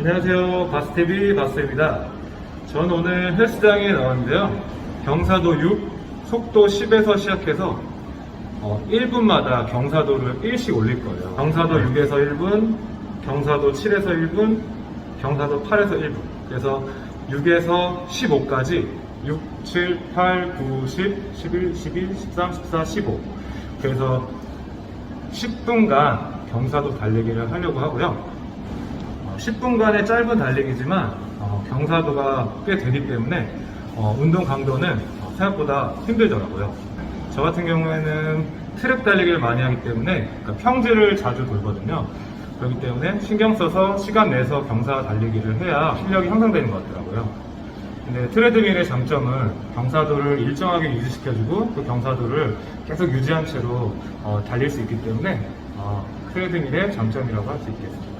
안녕하세요. 바스TV 바스입니다. 전 오늘 헬스장에 나왔는데요. 경사도 6, 속도 10에서 시작해서 1분마다 경사도를 1씩 올릴 거예요. 경사도 6에서 1분, 경사도 7에서 1분, 경사도 8에서 1분. 그래서 6에서 15까지 6, 7, 8, 9, 10, 11, 12, 13, 14, 15. 그래서 10분간 경사도 달리기를 하려고 하고요. 10분간의 짧은 달리기지만 경사도가 꽤 되기 때문에 운동 강도는 생각보다 힘들더라고요. 저 같은 경우에는 트랙 달리기를 많이 하기 때문에 평지를 자주 돌거든요. 그렇기 때문에 신경 써서 시간 내서 경사 달리기를 해야 실력이 향상되는 것 같더라고요. 근데 트레드밀의 장점은 경사도를 일정하게 유지시켜주고 그 경사도를 계속 유지한 채로 달릴 수 있기 때문에 트레드밀의 장점이라고 할 수 있겠습니다.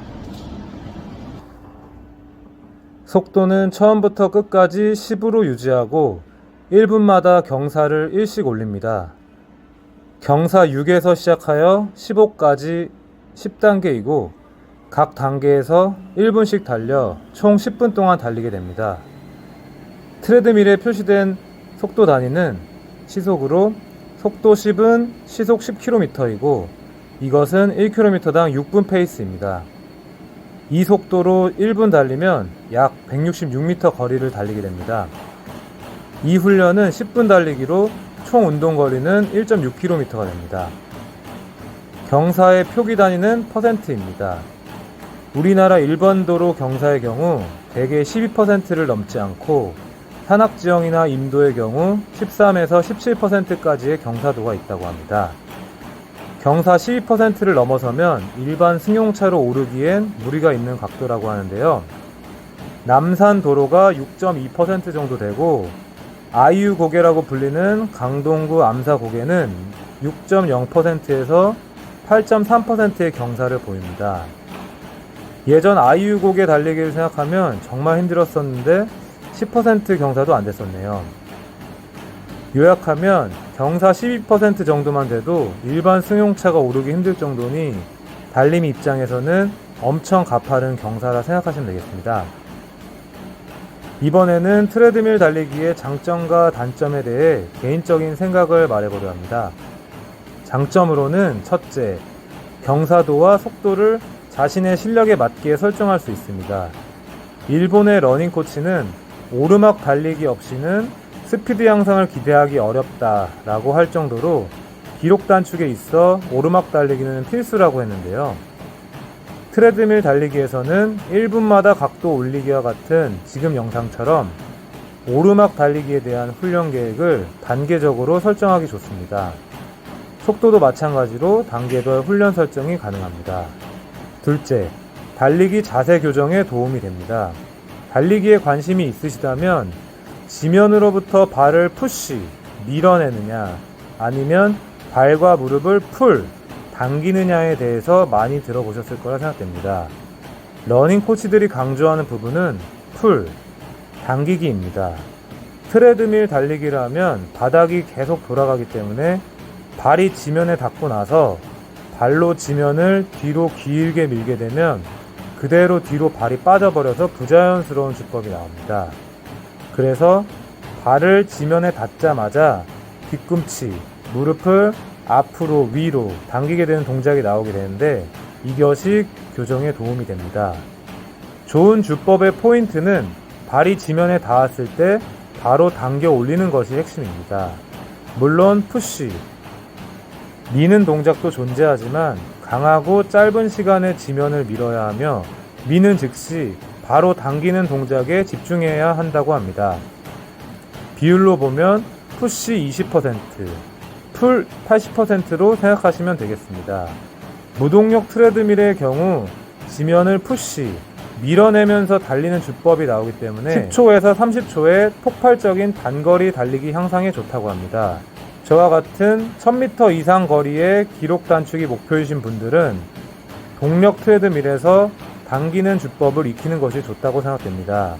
속도는 처음부터 끝까지 10으로 유지하고 1분마다 경사를 1씩 올립니다. 경사 6에서 시작하여 15까지 10단계이고 각 단계에서 1분씩 달려 총 10분 동안 달리게 됩니다. 트레드밀에 표시된 속도 단위는 시속으로 속도 10은 시속 10km이고 이것은 1km당 6분 페이스입니다. 이 속도로 1분 달리면 약 166m 거리를 달리게 됩니다. 이 훈련은 10분 달리기로 총 운동 거리는 1.6km가 됩니다. 경사의 표기 단위는 퍼센트입니다. 우리나라 일반도로 경사의 경우 대개 12%를 넘지 않고 산악지형이나 임도의 경우 13에서 17%까지의 경사도가 있다고 합니다. 경사 12%를 넘어서면 일반 승용차로 오르기엔 무리가 있는 각도라고 하는데요. 남산 도로가 6.2% 정도 되고 아이유 고개라고 불리는 강동구 암사 고개는 6.0%에서 8.3%의 경사를 보입니다. 예전 아이유 고개 달리기를 생각하면 정말 힘들었었는데 10% 경사도 안 됐었네요. 요약하면 경사 12% 정도만 돼도 일반 승용차가 오르기 힘들 정도니 달림 입장에서는 엄청 가파른 경사라 생각하시면 되겠습니다. 이번에는 트레드밀 달리기의 장점과 단점에 대해 개인적인 생각을 말해보려 합니다. 장점으로는 첫째, 경사도와 속도를 자신의 실력에 맞게 설정할 수 있습니다. 일본의 러닝 코치는 오르막 달리기 없이는 스피드 향상을 기대하기 어렵다라고 할 정도로 기록 단축에 있어 오르막 달리기는 필수라고 했는데요. 트레드밀 달리기에서는 1분마다 각도 올리기와 같은 지금 영상처럼 오르막 달리기에 대한 훈련 계획을 단계적으로 설정하기 좋습니다. 속도도 마찬가지로 단계별 훈련 설정이 가능합니다. 둘째, 달리기 자세 교정에 도움이 됩니다. 달리기에 관심이 있으시다면 지면으로부터 발을 푸시, 밀어내느냐 아니면 발과 무릎을 풀, 당기느냐에 대해서 많이 들어보셨을 거라 생각됩니다. 러닝 코치들이 강조하는 부분은 풀, 당기기입니다. 트레드밀 달리기를 하면 바닥이 계속 돌아가기 때문에 발이 지면에 닿고 나서 발로 지면을 뒤로 길게 밀게 되면 그대로 뒤로 발이 빠져버려서 부자연스러운 주법이 나옵니다. 그래서 발을 지면에 닿자마자 뒤꿈치, 무릎을 앞으로 위로 당기게 되는 동작이 나오게 되는데 이것이 교정에 도움이 됩니다. 좋은 주법의 포인트는 발이 지면에 닿았을 때 바로 당겨 올리는 것이 핵심입니다. 물론 푸시, 미는 동작도 존재하지만 강하고 짧은 시간에 지면을 밀어야 하며 미는 즉시 바로 당기는 동작에 집중해야 한다고 합니다. 비율로 보면 푸시 20%, 풀 80%로 생각하시면 되겠습니다. 무동력 트레드밀의 경우 지면을 푸시, 밀어내면서 달리는 주법이 나오기 때문에 10초에서 30초의 폭발적인 단거리 달리기 향상에 좋다고 합니다. 저와 같은 1000m 이상 거리의 기록 단축이 목표이신 분들은 동력 트레드밀에서 당기는 주법을 익히는 것이 좋다고 생각됩니다.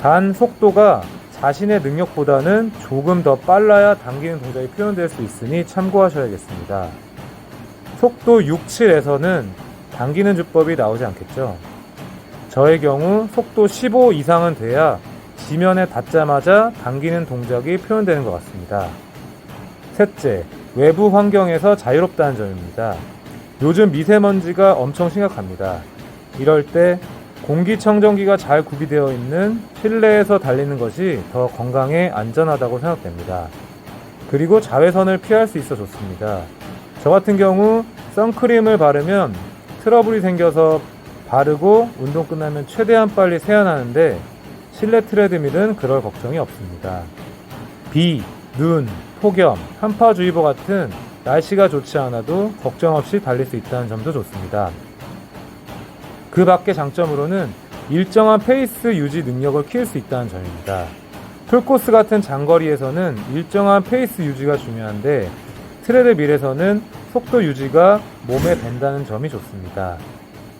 단 속도가 자신의 능력보다는 조금 더 빨라야 당기는 동작이 표현될 수 있으니 참고하셔야겠습니다. 속도 6, 7에서는 당기는 주법이 나오지 않겠죠. 저의 경우 속도 15 이상은 돼야 지면에 닿자마자 당기는 동작이 표현되는 것 같습니다. 셋째, 외부 환경에서 자유롭다는 점입니다. 요즘 미세먼지가 엄청 심각합니다. 이럴 때 공기청정기가 잘 구비되어 있는 실내에서 달리는 것이 더 건강에 안전하다고 생각됩니다. 그리고 자외선을 피할 수 있어 좋습니다. 저 같은 경우 선크림을 바르면 트러블이 생겨서 바르고 운동 끝나면 최대한 빨리 세안하는데 실내 트레드밀은 그럴 걱정이 없습니다. 비, 눈, 폭염, 한파주의보 같은 날씨가 좋지 않아도 걱정 없이 달릴 수 있다는 점도 좋습니다. 그 밖의 장점으로는 일정한 페이스 유지 능력을 키울 수 있다는 점입니다. 풀코스 같은 장거리에서는 일정한 페이스 유지가 중요한데 트레드밀에서는 속도 유지가 몸에 밴다는 점이 좋습니다.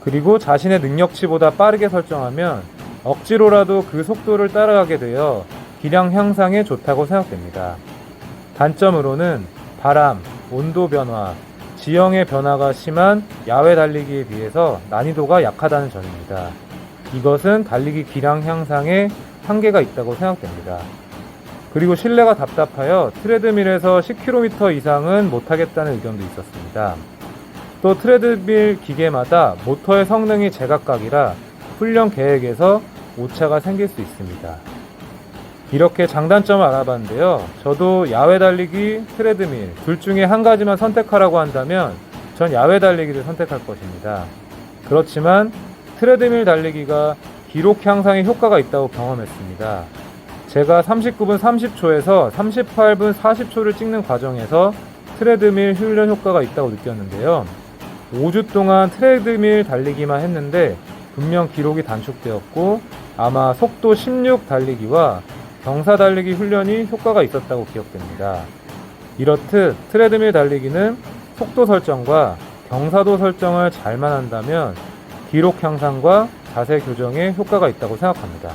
그리고 자신의 능력치보다 빠르게 설정하면 억지로라도 그 속도를 따라가게 되어 기량 향상에 좋다고 생각됩니다. 단점으로는 바람, 온도 변화, 지형의 변화가 심한 야외 달리기에 비해서 난이도가 약하다는 점입니다. 이것은 달리기 기량 향상에 한계가 있다고 생각됩니다. 그리고 실내가 답답하여 트레드밀에서 10km 이상은 못하겠다는 의견도 있었습니다. 또 트레드밀 기계마다 모터의 성능이 제각각이라 훈련 계획에서 오차가 생길 수 있습니다. 이렇게 장단점을 알아봤는데요. 저도 야외 달리기, 트레드밀 둘 중에 한 가지만 선택하라고 한다면 전 야외 달리기를 선택할 것입니다. 그렇지만 트레드밀 달리기가 기록 향상에 효과가 있다고 경험했습니다. 제가 39분 30초에서 38분 40초를 찍는 과정에서 트레드밀 훈련 효과가 있다고 느꼈는데요. 5주 동안 트레드밀 달리기만 했는데 분명 기록이 단축되었고 아마 속도 16 달리기와 경사 달리기 훈련이 효과가 있었다고 기억됩니다. 이렇듯 트레드밀 달리기는 속도 설정과 경사도 설정을 잘만 한다면 기록 향상과 자세 교정에 효과가 있다고 생각합니다.